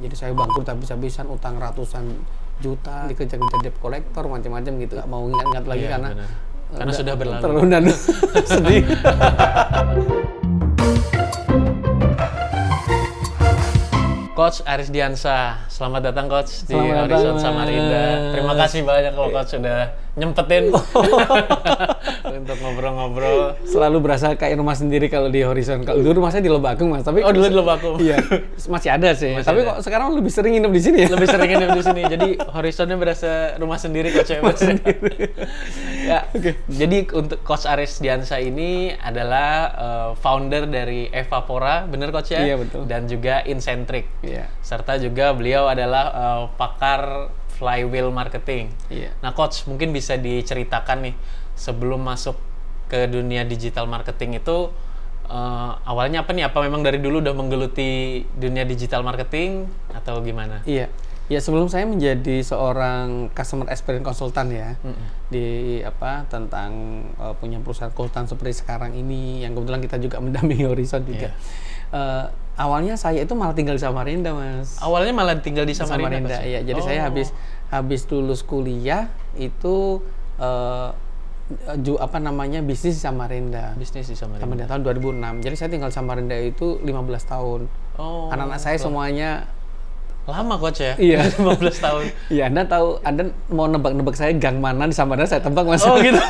Jadi saya bangkrut habis-habisan, utang ratusan juta, dikejar-kejar debt collector, macam-macam gitu. Nggak mau ingat-ingat lagi Iya, karena benar. Sudah berlalu. Terlalu sedih. Coach Aris Diansah, selamat datang Coach di Selamat Horizon datang, Samarinda. Mas. Terima kasih banyak loh Coach sudah nyempetin untuk ngobrol-ngobrol. Selalu berasa kayak rumah sendiri kalau di Horizon. Kalau dulu rumah saya di Lobak Agung, Mas. Tapi Oh, dulu di Lobak Agung. Iya, masih ada sih. Masih tapi ada. kok sekarang lebih sering nginep di sini ya? Lebih sering hidup di sini. Jadi Horizonnya berasa rumah sendiri Coach ya. Mas. Ya. Jadi untuk Coach Aris Diansah ini adalah founder dari Evapora, bener Coach ya? Iya, betul. Dan juga Incentric. Iya. Serta juga beliau adalah pakar flywheel marketing. Iya. Nah, Coach, mungkin bisa diceritakan nih sebelum masuk ke dunia digital marketing itu awalnya apa nih? Apa memang dari dulu udah menggeluti dunia digital marketing atau gimana? Iya. Ya, sebelum saya menjadi seorang customer experience consultant ya, di tentang punya perusahaan konsultan seperti sekarang ini, yang kebetulan kita juga mendampingi Horizon juga. Awalnya saya itu malah tinggal di Samarinda, Mas. Awalnya malah tinggal di Samarinda. Iya. Jadi saya habis lulus kuliah itu bisnis di Samarinda. Bisnis di Samarinda. Samarinda tahun 2006. Jadi saya tinggal di Samarinda itu 15 tahun. Oh. Anak-anak saya semuanya Lama Coach ya? Iya. 15 tahun. Iya, Anda mau nebak-nebak saya gang mana di Samarinda, saya tebak, Mas. Oh gitu.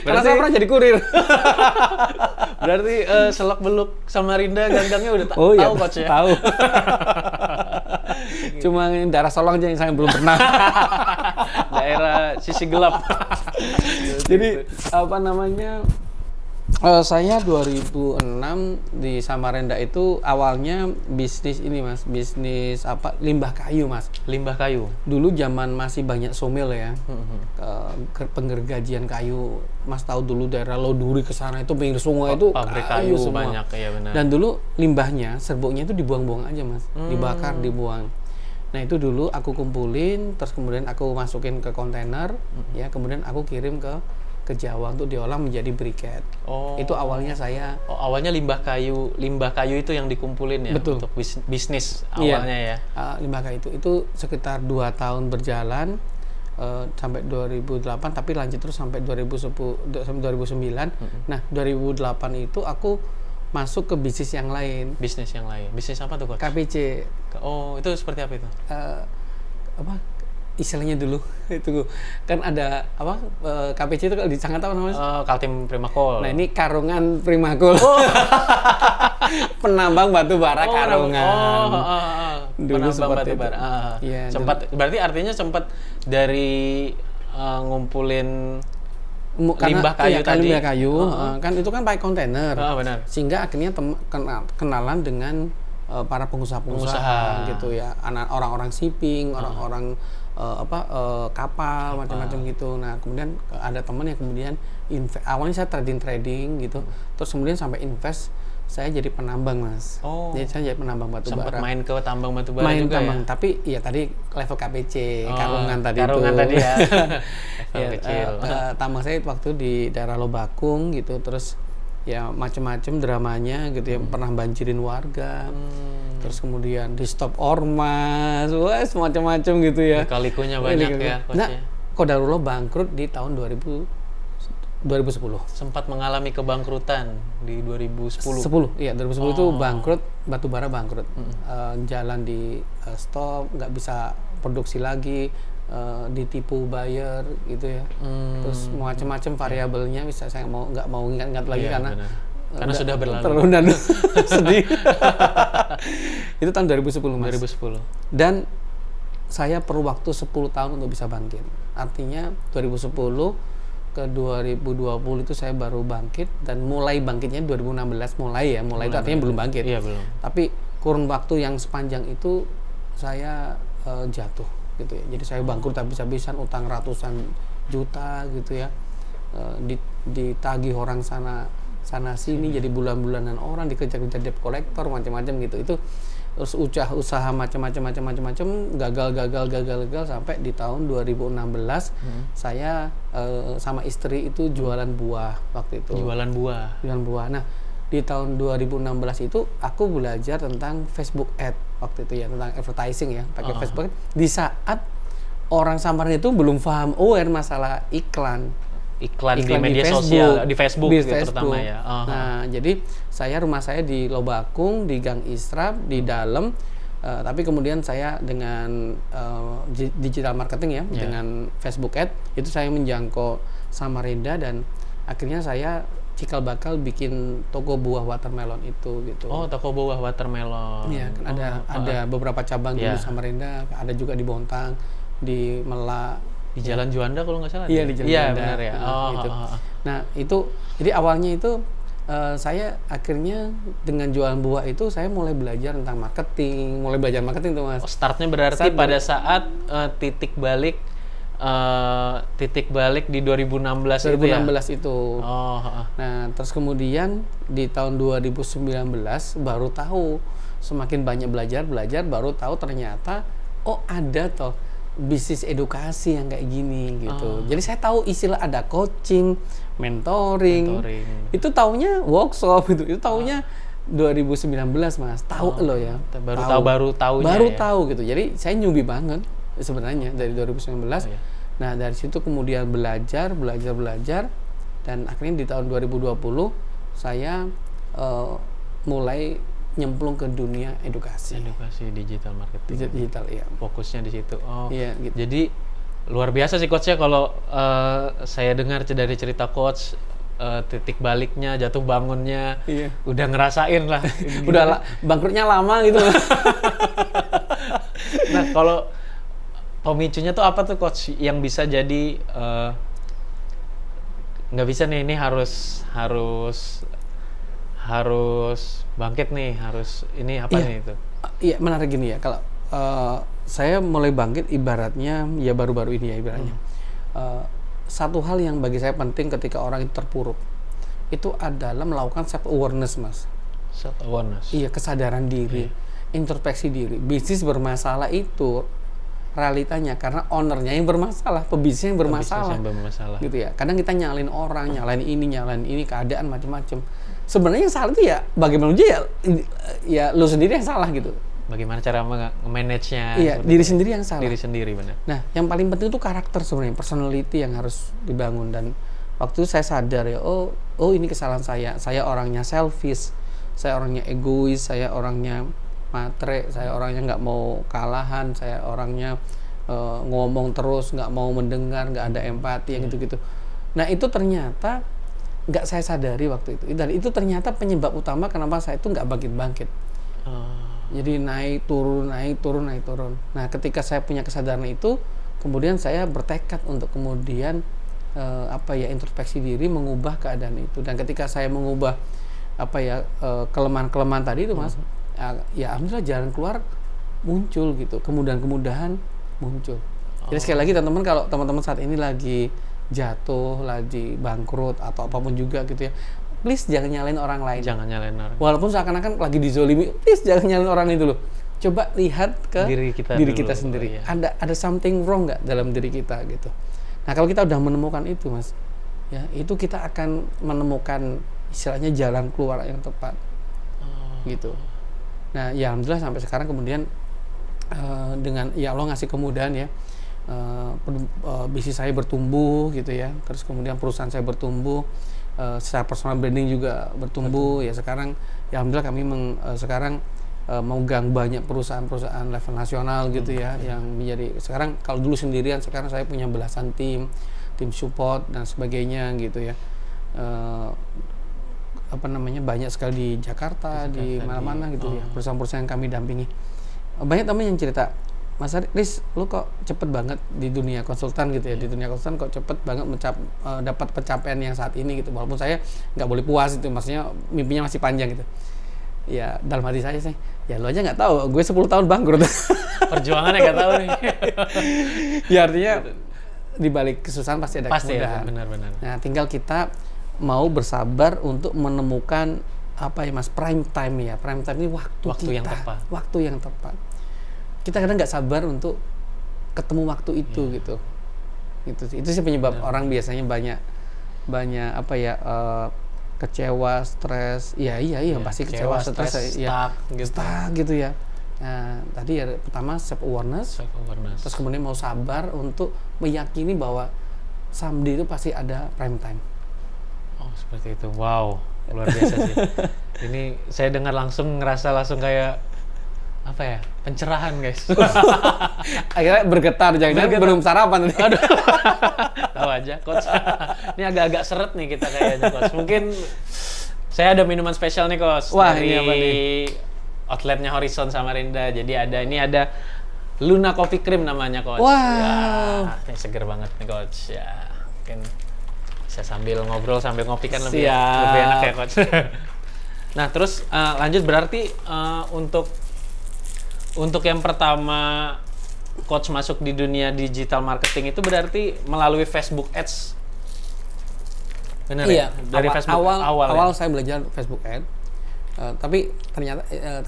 Karena saya pernah jadi kurir. Berarti selak-beluk Samarinda gang-gangnya udah Oh iya, tahu Coach ya? Tahu. Cuma daerah Solong aja yang saya belum pernah. Daerah sisi gelap. Jadi saya 2006 di Samarinda itu awalnya bisnis ini, Mas, bisnis limbah kayu, Mas. Limbah kayu. Dulu zaman masih banyak somil ya, penggergajian kayu. Mas tahu dulu daerah Loduri ke sana itu pinggir sungai itu pabrik kayu semua. banyak ya, benar. Dan dulu limbahnya, serbuknya itu dibuang-buang aja, Mas, dibakar, dibuang. Nah itu dulu aku kumpulin, terus kemudian aku masukin ke kontainer, ya, kemudian aku kirim ke Jawa untuk diolah menjadi briket. Oh. Itu awalnya saya. Oh, awalnya limbah kayu itu yang dikumpulin ya. Betul. Untuk bisnis awalnya ya. Limbah kayu itu sekitar 2 tahun berjalan sampai 2008, tapi lanjut terus sampai 2010 sampai 2009. Nah 2008 itu aku masuk ke bisnis yang lain. Bisnis yang lain. Bisnis apa tuh Coach? KPC. Oh, itu seperti apa itu? Istilahnya dulu itu kan ada KPC itu kalau di Jakarta apa namanya? Kaltim Primakol. Nah ini Karungan Primakol. Penambang batu bara Karungan. Dulu penambang batu bara. Iya, Berarti artinya sempat dari ngumpulin limbah kayu tadi. Limbah kayu kan itu kan pakai kontainer. Benar. Sehingga akhirnya kenalan dengan para pengusaha gitu ya, orang-orang shipping, orang-orang kapal macam-macam gitu. Nah kemudian ada teman yang kemudian awalnya saya trading gitu, terus kemudian sampai invest saya jadi penambang, Mas. Oh. Jadi saya jadi penambang batu bara. Sempat main ke tambang batu bara juga tambang, ya? Tapi ya tadi level KPC, Karungan tadi ya. Ya, kecil. tambang saya waktu di daerah Lobakung gitu, terus ya macam-macam dramanya gitu ya, pernah banjirin warga. Terus kemudian di stop ormas, semacam-macam gitu ya. Kalikunya banyak ya, Coach. Nah, Qadarullah bangkrut di tahun 2010. Sempat mengalami kebangkrutan di 2010. 2010 itu bangkrut, batubara bangkrut. Jalan di stop, nggak bisa produksi lagi, ditipu buyer gitu ya. Terus macam-macam variabelnya, bisa saya nggak mau ingat-ingat lagi karena sudah berlalu. Terlalu sedih. Itu tahun 2010, Mas. 2010. Dan saya perlu waktu 10 tahun untuk bisa bangkit. Artinya 2010 ke 2020 itu saya baru bangkit, dan mulai bangkitnya 2016 mulai itu artinya belum bangkit. Iya, belum. Tapi kurun waktu yang sepanjang itu saya jatuh gitu ya. Jadi saya bangkrut habis-habisan, utang ratusan juta gitu ya. Ditagih orang sana sini, jadi bulan-bulanan orang, dikejar-kejar debt collector macam-macam gitu. Itu terus usaha macam-macam gagal sampai di tahun 2016 saya sama istri itu jualan buah waktu itu. Jualan buah. Nah, di tahun 2016 itu aku belajar tentang Facebook Ad. waktu itu ya, tentang advertising ya, pakai Oh. Facebook. Di saat orang Samarinda itu belum paham aware masalah iklan Iklan di di media Facebook, sosial, di Facebook di ya, terutama ya. Oh. Nah, jadi rumah saya di Lobakung, di Gang Isra, di dalam. Tapi kemudian saya dengan digital marketing ya, dengan Facebook Ad, itu saya menjangkau Samarinda dan akhirnya saya cikal bakal bikin toko buah watermelon itu gitu. Oh, toko buah watermelon. Iya, kan ada beberapa cabang di Samarinda, ada juga di Bontang, di Melak. Di Jalan Juanda kalau nggak salah. Iya, di Jalan Iya, Juanda. benar ya. Gitu. Nah, itu jadi awalnya itu saya akhirnya dengan jualan buah itu saya mulai belajar tentang marketing, tuh Mas. Oh, startnya berarti pada saat titik balik di 2016 itu ya? 2016 itu. Oh. Nah, terus kemudian di tahun 2019 baru tahu, semakin banyak belajar baru tahu ternyata ada toh bisnis edukasi yang kayak gini gitu. Jadi saya tahu istilah ada coaching, mentoring. Itu taunya workshop gitu. Itu taunya 2019 Mas. Tahu loh ya. Baru tahu gitu. Jadi saya newbie banget sebenarnya dari 2019. Nah, dari situ kemudian belajar dan akhirnya di tahun 2020 saya mulai nyemplung ke dunia edukasi digital marketing. Digital ya. Fokusnya di situ. Oh. Iya, gitu. Jadi luar biasa sih coach ya kalau saya dengar dari cerita coach titik baliknya, jatuh bangunnya, udah ngerasain lah. Udah bangkrutnya lama gitu. Nah, kalau pemicunya tuh apa tuh coach yang bisa jadi nggak bisa nih, ini harus bangkit nih, harus ini apa nih itu? Iya, menarik gini ya, kalau saya mulai bangkit ibaratnya ya baru-baru ini ya ibaratnya. Satu hal yang bagi saya penting ketika orang itu terpuruk itu adalah melakukan self awareness Mas. Self awareness. Iya, kesadaran diri, introspeksi diri. Bisnis bermasalah itu realitanya karena ownernya yang bermasalah, pebisnisnya yang bermasalah. Gitu ya. Kadang kita nyalain orang, nyalain ini, keadaan macam-macam. Sebenarnya yang salah itu ya bagaimana ya lu sendiri yang salah gitu. Bagaimana cara nge-manage-nya? Iya, diri sendiri yang salah. Diri sendiri, benar. Nah, yang paling penting itu karakter sebenarnya, personality yang harus dibangun. Dan waktu itu saya sadar ya, oh ini kesalahan saya. Saya orangnya selfish, saya orangnya egois, saya orangnya matre, saya orangnya nggak mau kalahan, saya orangnya ngomong terus, nggak mau mendengar, nggak ada empati, yang gitu-gitu. Nah, itu ternyata nggak saya sadari waktu itu. Dan itu ternyata penyebab utama kenapa saya itu nggak bangkit-bangkit. Jadi naik turun. Nah, ketika saya punya kesadaran itu, kemudian saya bertekad untuk kemudian introspeksi diri, mengubah keadaan itu. Dan ketika saya mengubah kelemahan-kelemahan tadi itu Mas, ya alhamdulillah jalan keluar muncul gitu, kemudahan-kemudahan muncul. Jadi sekali lagi teman-teman, kalau teman-teman saat ini lagi jatuh, lagi bangkrut atau apapun juga gitu ya, please jangan nyalain orang lain. Jangan nyalain orang. Walaupun seakan-akan lagi dizolimi, please jangan nyalain orang itu loh. Coba lihat ke diri kita sendiri. Ada something wrong nggak dalam diri kita gitu. Nah, kalau kita udah menemukan itu Mas, ya itu kita akan menemukan istilahnya jalan keluar yang tepat. Gitu. Nah, ya alhamdulillah sampai sekarang kemudian dengan ya Allah ngasih kemudahan ya, bisnis saya bertumbuh gitu ya, terus kemudian perusahaan saya bertumbuh, secara personal branding juga bertumbuh. Ya sekarang ya alhamdulillah kami sekarang memegang banyak perusahaan-perusahaan level nasional gitu ya, yang menjadi sekarang kalau dulu sendirian, sekarang saya punya belasan tim support dan sebagainya gitu ya. Banyak sekali di Jakarta, di mana-mana gitu ya, perusahaan-perusahaan yang kami dampingi. Banyak teman yang cerita, Mas Riz, lu kok cepet banget di dunia konsultan gitu ya, di dunia konsultan kok cepet banget dapat pencapaian yang saat ini gitu, walaupun saya nggak boleh puas itu, maksudnya mimpinya masih panjang gitu. Ya dalam hati saya sih, ya lu aja nggak tahu, gue 10 tahun bangkrut. Perjuangannya nggak tahu nih. Ya artinya di balik kesusahan pasti ada kemudahan. Ya, benar-benar. Nah, tinggal kita mau bersabar untuk menemukan Mas, prime time ya. Prime time ini waktu yang tepat. Waktu yang tepat. Kita kadang nggak sabar untuk ketemu waktu itu gitu. Itu sih penyebab orang biasanya banyak kecewa, stres. Iya, pasti kecewa, stres, stuck gitu ya. tadi ya pertama self awareness, terus kemudian mau sabar untuk meyakini bahwa someday itu pasti ada prime time. Oh seperti itu, wow luar biasa sih. Ini saya dengar ngerasa langsung kayak apa ya, pencerahan guys. Akhirnya bergetar, jangan-jangan belum sarapan nih. Aduh. Tahu aja coach. Ini agak-agak seret nih kita kayaknya coach. Mungkin saya ada minuman spesial nih coach. Wah, dari ini apa nih? outletnya Horizon Samarinda. Jadi ini ada Luna Coffee Cream namanya coach. Wow. Ya, ini seger banget nih coach. Ya, mungkin bisa sambil ngobrol sambil ngopi kan lebih enak ya coach. Nah terus lanjut berarti untuk yang pertama coach masuk di dunia digital marketing itu berarti melalui Facebook Ads. Benar Iya, ya? Dari Facebook awal ya? saya belajar Facebook Ad. Tapi ternyata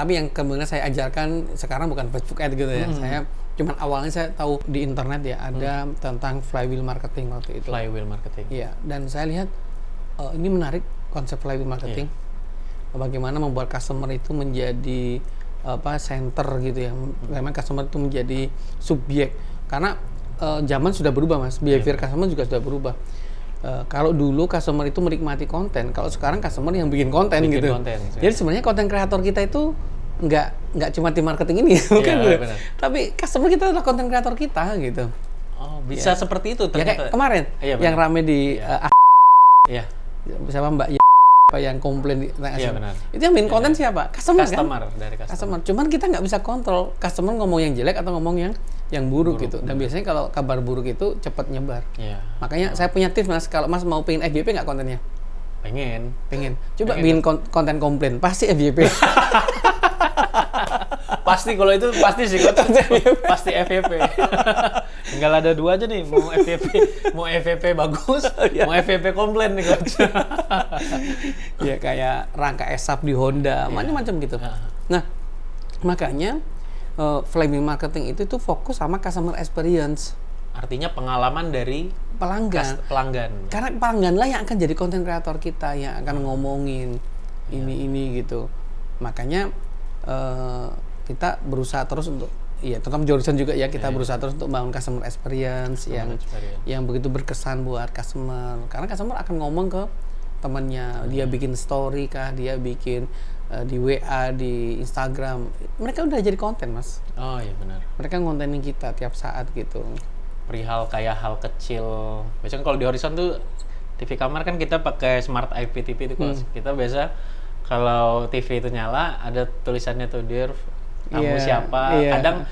yang kemudian saya ajarkan sekarang bukan Facebook Ad gitu ya. Saya cuman awalnya saya tahu di internet ya ada tentang flywheel marketing waktu itu. Flywheel marketing. Iya, dan saya lihat ini menarik konsep flywheel marketing. Bagaimana membuat customer itu menjadi center gitu ya. Bagaimana customer itu menjadi subjek. Karena zaman sudah berubah Mas, behavior customer juga sudah berubah. Kalau dulu customer itu menikmati konten, kalau sekarang customer yang bikin konten gitu. Jadi sebenarnya konten kreator kita itu nggak cuma tim marketing ini, bukan gitu. Tapi customer kita adalah konten kreator kita gitu. Oh, bisa seperti itu ternyata. Ya kayak kemarin yang rame di siapa Mbak yang komplain benar. Itu yang bikin konten siapa? Customer kan? Dari customer. Cuman kita nggak bisa kontrol customer ngomong yang jelek atau ngomong yang buruk gitu. Dan biasanya kalau kabar buruk itu cepat nyebar. Makanya saya punya tips Mas, kalau Mas mau pengen FYP nggak kontennya? Pengen. Coba bikin konten komplain, pasti FYP. Pasti kalau itu pasti sih pasti FYP. Tinggal ada dua aja nih, mau FYP bagus, mau FYP komplain nih coach. Ya kayak rangka esap di Honda, macam-macam gitu. Nah, makanya flywheel marketing itu tuh fokus sama customer experience. Artinya pengalaman dari pelanggan. Karena pelanggan lah yang akan jadi konten kreator kita, yang akan ngomongin ini gitu. Makanya kita berusaha terus untuk terutama Jordan juga ya, kita berusaha terus untuk membangun customer experience yang begitu berkesan buat customer. Karena customer akan ngomong ke temannya, dia bikin story kah, dia bikin di WA, di Instagram. Mereka udah jadi konten Mas. Oh iya benar. Mereka ngontenin kita tiap saat gitu. Perihal kayak hal kecil. Biasanya kalau di Horizon tuh TV kamar kan kita pakai smart IPTV itu kita biasa kalau TV itu nyala ada tulisannya tuh dear kamu siapa. Kadang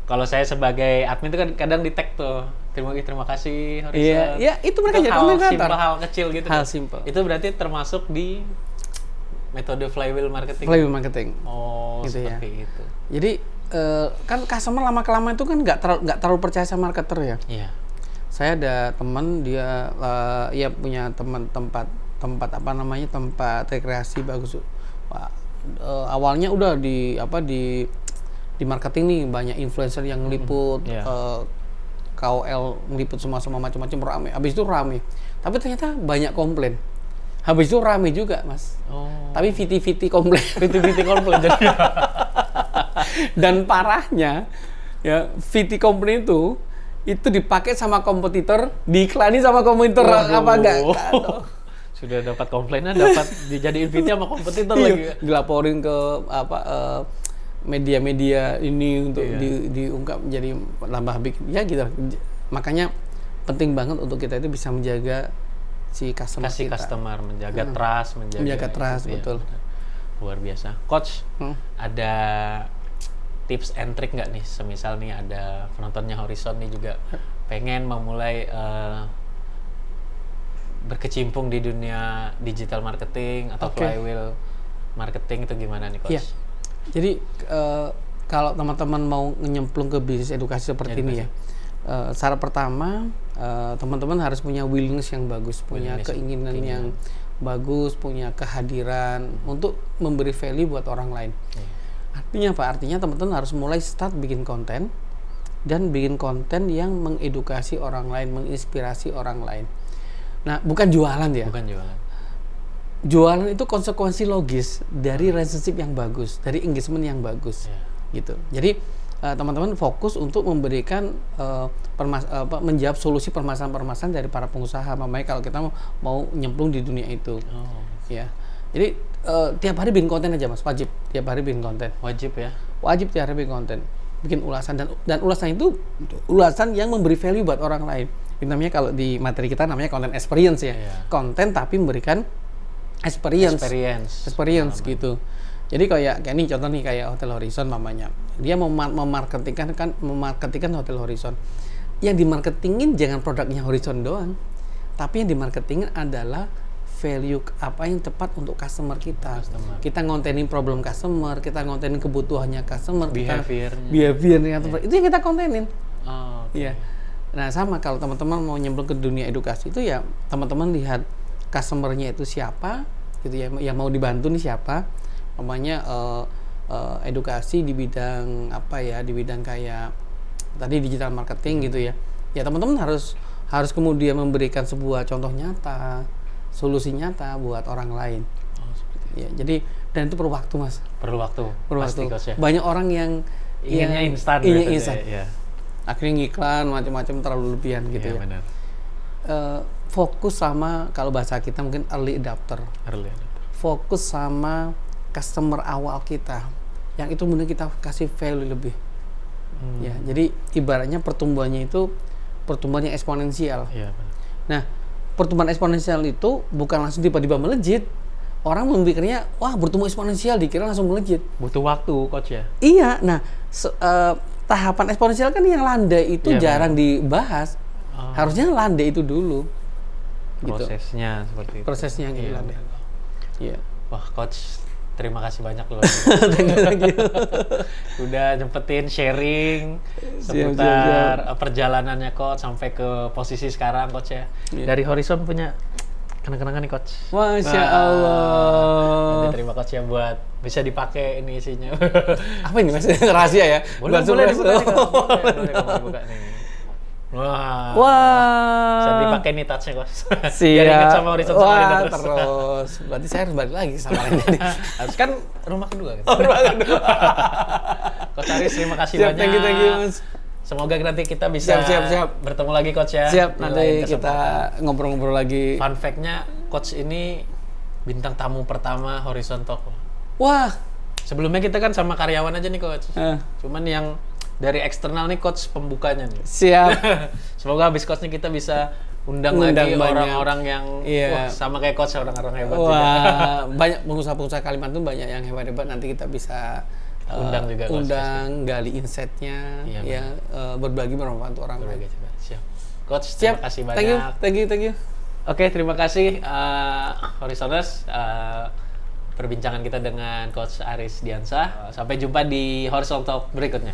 kalau saya sebagai admin itu kan kadang di tag tuh terima kasih Horizon. Iya, itu mereka jadi konten kreator. Hal kecil gitu. Hal simple. Itu berarti termasuk di metode flywheel marketing. Flywheel marketing. Oh, gitu seperti itu. Jadi kan customer lama-kelamaan itu kan nggak terlalu percaya sama marketer ya. Iya. Saya ada teman dia punya tempat tempat rekreasi bagus. Awalnya udah di marketing nih, banyak influencer yang ngeliput, KOL ngeliput semua macam-macam, rame. Habis itu rame. Tapi ternyata banyak komplain. Habis itu rame juga Mas. Tapi VT komplain. VT komplain jadi. Dan parahnya ya VT komplain itu dipakai sama kompetitor, diiklani sama kompetitor. Apa enggak? Sudah dapat komplainan, dapat dijadiin VT sama kompetitor lagi. Dilaporin ke media-media ini untuk diungkap, jadi nambah bikin gitu. Makanya penting banget untuk kita itu bisa menjaga si customer kita. Customer, menjaga trust, menjaga trust, betul. Luar biasa. Coach, ada tips and trick nggak nih? Semisal nih ada penontonnya Horizon nih juga pengen memulai berkecimpung di dunia digital marketing atau flywheel marketing, itu gimana nih Coach? Jadi kalau teman-teman mau nyemplung ke bisnis edukasi seperti ini ya, syarat pertama teman-teman harus punya willingness yang bagus, punya keinginan yang bagus, punya kehadiran untuk memberi value buat orang lain. Artinya apa? Artinya teman-teman harus mulai start bikin konten dan bikin konten yang mengedukasi orang lain, menginspirasi orang lain. Nah, bukan jualan ya. Bukan jualan. Jualan itu konsekuensi logis dari relationship yang bagus, dari engagement yang bagus. gitu. Jadi teman-teman fokus untuk memberikan menjawab solusi permasalahan-permasalahan dari para pengusaha. Makanya kalau kita mau nyemplung di dunia itu, ya. Jadi tiap hari bikin konten aja Mas, wajib. Tiap hari bikin konten. Wajib ya. Wajib tiap hari bikin konten, bikin ulasan dan ulasan itu ulasan yang memberi value buat orang lain. Itu namanya kalau di materi kita namanya content experience ya. Konten tapi memberikan experience gitu. Jadi kayak ini contoh nih kayak Hotel Horizon mamanya. Dia memarketingkan Hotel Horizon. Yang dimarketingin jangan produknya Horizon doang. Tapi yang dimarketingin adalah value apa yang tepat untuk customer kita. Kita ngontenin problem customer, kita ngontenin kebutuhannya customer, behaviornya itu yang kita kontenin. Iya. Nah, sama kalau teman-teman mau nyemplung ke dunia edukasi itu ya teman-teman lihat customer-nya itu siapa gitu ya, yang mau dibantu nih siapa. Namanya edukasi di bidang apa ya, di bidang kayak tadi digital marketing gitu ya. Ya teman-teman harus kemudian memberikan sebuah contoh nyata, solusi nyata buat orang lain. Ya, jadi dan itu perlu waktu Mas. Perlu waktu. Pasti, Coach, ya. Banyak orang yang inginnya instan. Ya. Akhirnya ngiklan macam-macam terlalu lebihan gitu ya. Benar. Fokus sama kalau bahasa kita mungkin early adopter. Fokus sama customer awal kita, yang itu mungkin kita kasih value lebih. Ya, jadi ibaratnya pertumbuhannya itu pertumbuhan yang eksponensial. Nah, pertumbuhan eksponensial itu bukan langsung tiba-tiba melejit. Orang memikirnya, wah bertumbuh eksponensial, dikira langsung melejit. Butuh waktu, Coach ya. Iya, nah tahapan eksponensial kan yang landai itu jarang dibahas. Harusnya landai itu dulu. Prosesnya gitu. Seperti itu. Prosesnya gitu landai. Iya. Wah, Coach, terima kasih banyak loh. Thank you. Udah nyempetin sharing seputar perjalanannya Coach sampai ke posisi sekarang Coach ya. Dari Horizon punya kenang-kenangan nih Coach. Masya Allah. Nanti terima Coach ya buat bisa dipakai ini isinya. Apa ini Mas? Rahasia ya? Boleh dibuka nih Coach. Boleh kamu dibuka nih. Wah. Bisa dipakai nih touch-nya Coach. Biar ingat sama Horizon sama terus. Berarti saya harus balik lagi sama ini. Harus kan rumah kedua gitu. Coach Aris, terima kasih banyak. Thank you Mas. Semoga nanti kita bisa siap. bertemu lagi Coach ya. Siap, nanti kita ngobrol-ngobrol lagi. Fun fact-nya, Coach ini bintang tamu pertama Horizon Talk. Wah. Sebelumnya kita kan sama karyawan aja nih Coach. Cuman yang dari eksternal nih Coach pembukanya nih. Siap. Semoga habis Coach nih kita bisa undang lagi orang-orang yang wah, sama kayak Coach, orang-orang hebat juga. Banyak pengusaha-pengusaha Kalimantan banyak yang hebat-hebat, nanti kita bisa undang juga gali insight-nya berbagi bermanfaat untuk orang lain. Siap. Coach, terima kasih banyak. Thank you. Oke, terima kasih Horizoners. Perbincangan kita dengan Coach Aris Diansah. Sampai jumpa di Horizon Talk berikutnya.